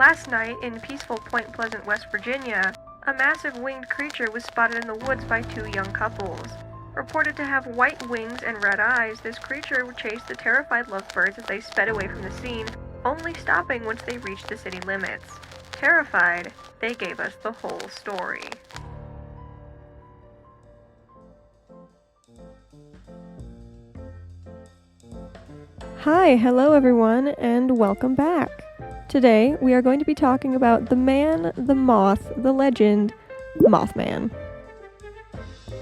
Last night, in peaceful Point Pleasant, West Virginia, a massive winged creature was spotted in the woods by two young couples. Reported to have white wings and red eyes, this creature chased the terrified lovebirds as they sped away from the scene, only stopping once they reached the city limits. Terrified, they gave us the whole story. Hi, hello everyone, and welcome back. Today, we are going to be talking about the man, the moth, the legend, Mothman.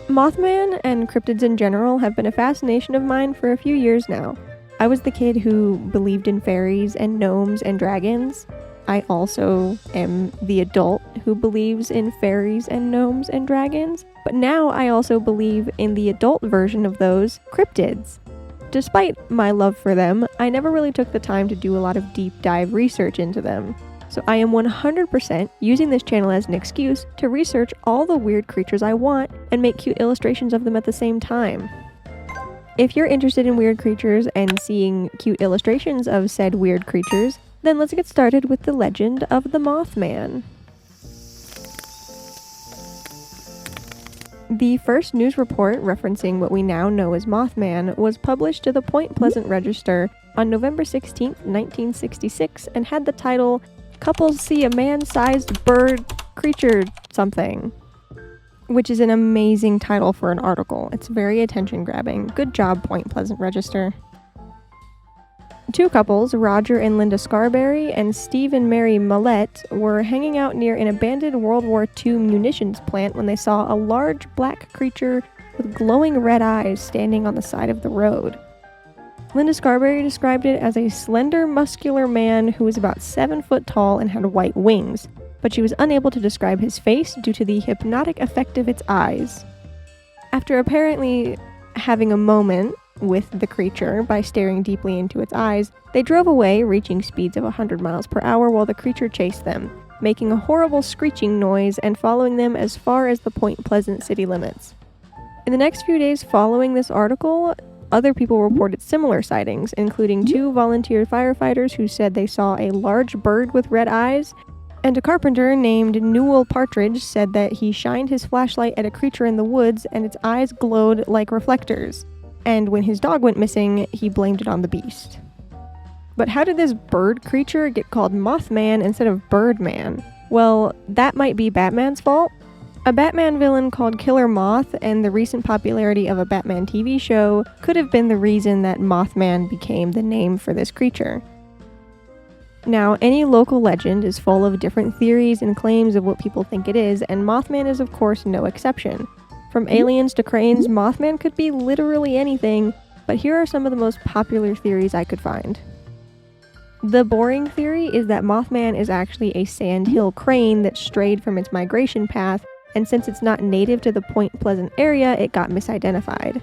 Mothman and cryptids in general have been a fascination of mine for a few years now. I was the kid who believed in fairies and gnomes and dragons. I also am the adult who believes in fairies and gnomes and dragons, but now I also believe in the adult version of those, cryptids. Despite my love for them, I never really took the time to do a lot of deep dive research into them. So I am 100% using this channel as an excuse to research all the weird creatures I want and make cute illustrations of them at the same time. If you're interested in weird creatures and seeing cute illustrations of said weird creatures, then let's get started with the legend of the Mothman. The first news report referencing what we now know as Mothman was published to the Point Pleasant Register on November 16, 1966, and had the title, "Couples See a Man-Sized Bird Creature Something," which is an amazing title for an article. It's very attention-grabbing. Good job, Point Pleasant Register. Two couples, Roger and Linda Scarberry and Steve and Mary Millette, were hanging out near an abandoned World War II munitions plant when they saw a large black creature with glowing red eyes standing on the side of the road. Linda Scarberry described it as a slender, muscular man who was about 7 foot tall and had white wings, but she was unable to describe his face due to the hypnotic effect of its eyes. After apparently having a moment with the creature by staring deeply into its eyes, they drove away, reaching speeds of 100 miles per hour while the creature chased them, making a horrible screeching noise and following them as far as the Point Pleasant city limits. In the next few days following this article, other people reported similar sightings, including 2 volunteer firefighters who said they saw a large bird with red eyes, and a carpenter named Newell Partridge said that he shined his flashlight at a creature in the woods and its eyes glowed like reflectors. And when his dog went missing, he blamed it on the beast. But how did this bird creature get called Mothman instead of Birdman? Well, that might be Batman's fault. A Batman villain called Killer Moth and the recent popularity of a Batman TV show could have been the reason that Mothman became the name for this creature. Now, any local legend is full of different theories and claims of what people think it is, and Mothman is of course no exception. From aliens to cranes, Mothman could be literally anything, but here are some of the most popular theories I could find. The boring theory is that Mothman is actually a sandhill crane that strayed from its migration path, and since it's not native to the Point Pleasant area, it got misidentified.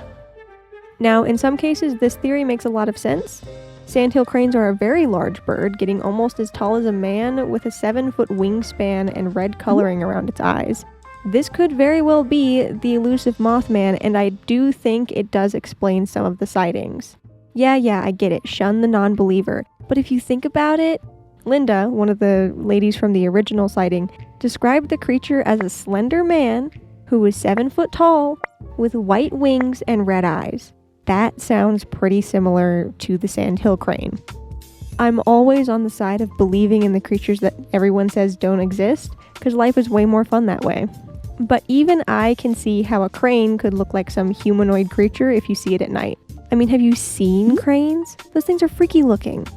Now, in some cases, this theory makes a lot of sense. Sandhill cranes are a very large bird, getting almost as tall as a man, with a 7-foot wingspan and red coloring around its eyes. This could very well be the elusive Mothman, and I do think it does explain some of the sightings. Yeah, I get it, shun the non-believer. But if you think about it, Linda, one of the ladies from the original sighting, described the creature as a slender man who was 7 foot tall with white wings and red eyes. That sounds pretty similar to the sandhill crane. I'm always on the side of believing in the creatures that everyone says don't exist, because life is way more fun that way. But even I can see how a crane could look like some humanoid creature if you see it at night. I mean, have you seen cranes? Those things are freaky looking.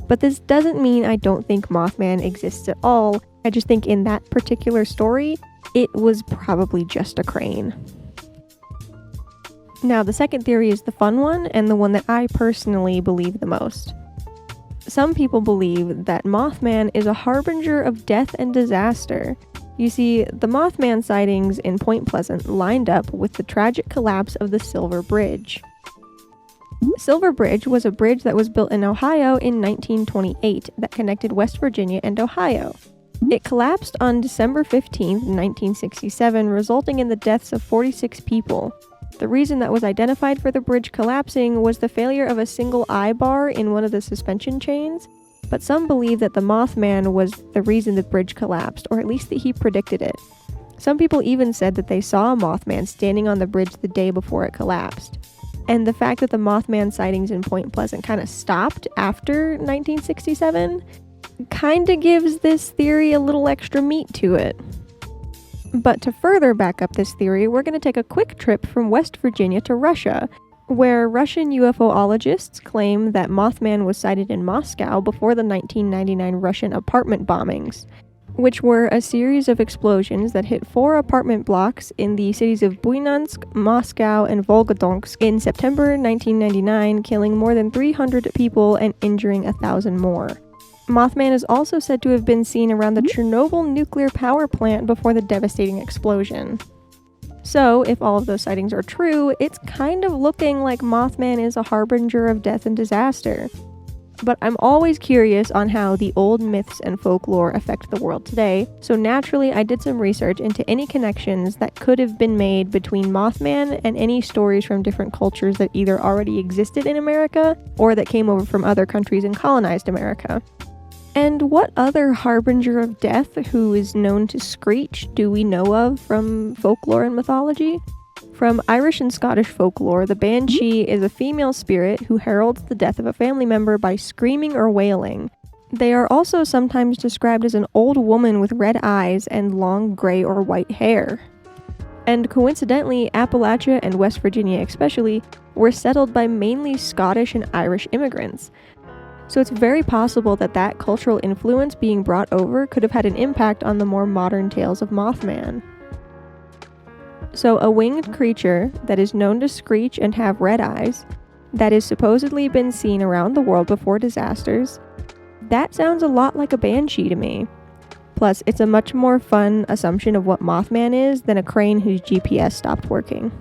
But this doesn't mean I don't think Mothman exists at all. I just think in that particular story, it was probably just a crane. Now, the second theory is the fun one, and the one that I personally believe the most. Some people believe that Mothman is a harbinger of death and disaster. You see, the Mothman sightings in Point Pleasant lined up with the tragic collapse of the Silver Bridge. Silver Bridge was a bridge that was built in Ohio in 1928 that connected West Virginia and Ohio. It collapsed on December 15, 1967, resulting in the deaths of 46 people. The reason that was identified for the bridge collapsing was the failure of a single eye bar in one of the suspension chains, but some believe that the Mothman was the reason the bridge collapsed, or at least that he predicted it. Some people even said that they saw a Mothman standing on the bridge the day before it collapsed. And the fact that the Mothman sightings in Point Pleasant kind of stopped after 1967 kind of gives this theory a little extra meat to it. But to further back up this theory, we're going to take a quick trip from West Virginia to Russia, where Russian UFOologists claim that Mothman was sighted in Moscow before the 1999 Russian apartment bombings, which were a series of explosions that hit 4 apartment blocks in the cities of Buyansk, Moscow, and Volgodonsk in September 1999, killing more than 300 people and injuring 1,000 more. Mothman is also said to have been seen around the Chernobyl nuclear power plant before the devastating explosion. So, if all of those sightings are true, it's kind of looking like Mothman is a harbinger of death and disaster. But I'm always curious on how the old myths and folklore affect the world today, so naturally I did some research into any connections that could have been made between Mothman and any stories from different cultures that either already existed in America or that came over from other countries and colonized America. And what other harbinger of death who is known to screech do we know of from folklore and mythology? From Irish and Scottish folklore, the banshee is a female spirit who heralds the death of a family member by screaming or wailing. They are also sometimes described as an old woman with red eyes and long gray or white hair. And coincidentally, Appalachia and West Virginia especially were settled by mainly Scottish and Irish immigrants. So it's very possible that that cultural influence being brought over could have had an impact on the more modern tales of Mothman. So a winged creature that is known to screech and have red eyes, that has supposedly been seen around the world before disasters, that sounds a lot like a banshee to me. Plus, it's a much more fun assumption of what Mothman is than a crane whose GPS stopped working.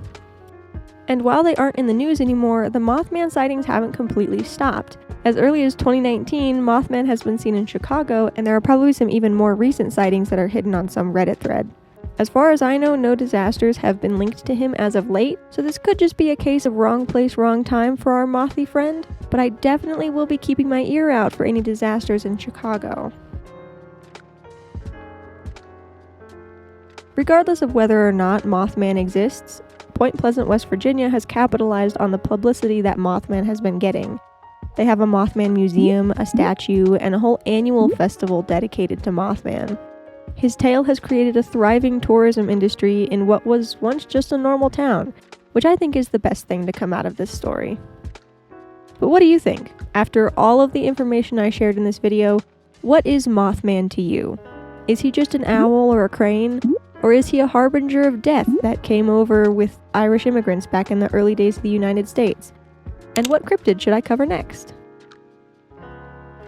And while they aren't in the news anymore, the Mothman sightings haven't completely stopped. As early as 2019, Mothman has been seen in Chicago, and there are probably some even more recent sightings that are hidden on some Reddit thread. As far as I know, no disasters have been linked to him as of late, so this could just be a case of wrong place, wrong time for our mothy friend, but I definitely will be keeping my ear out for any disasters in Chicago. Regardless of whether or not Mothman exists, Point Pleasant, West Virginia has capitalized on the publicity that Mothman has been getting. They have a Mothman museum, a statue, and a whole annual festival dedicated to Mothman. His tale has created a thriving tourism industry in what was once just a normal town, which I think is the best thing to come out of this story. But what do you think? After all of the information I shared in this video, what is Mothman to you? Is he just an owl or a crane? Or is he a harbinger of death that came over with Irish immigrants back in the early days of the United States? And what cryptid should I cover next?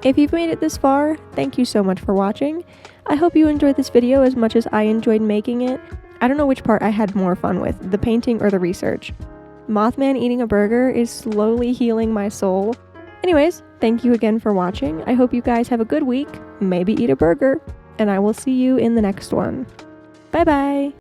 If you've made it this far, thank you so much for watching. I hope you enjoyed this video as much as I enjoyed making it. I don't know which part I had more fun with, the painting or the research. Mothman eating a burger is slowly healing my soul. Anyways, thank you again for watching. I hope you guys have a good week, maybe eat a burger, and I will see you in the next one. Bye bye!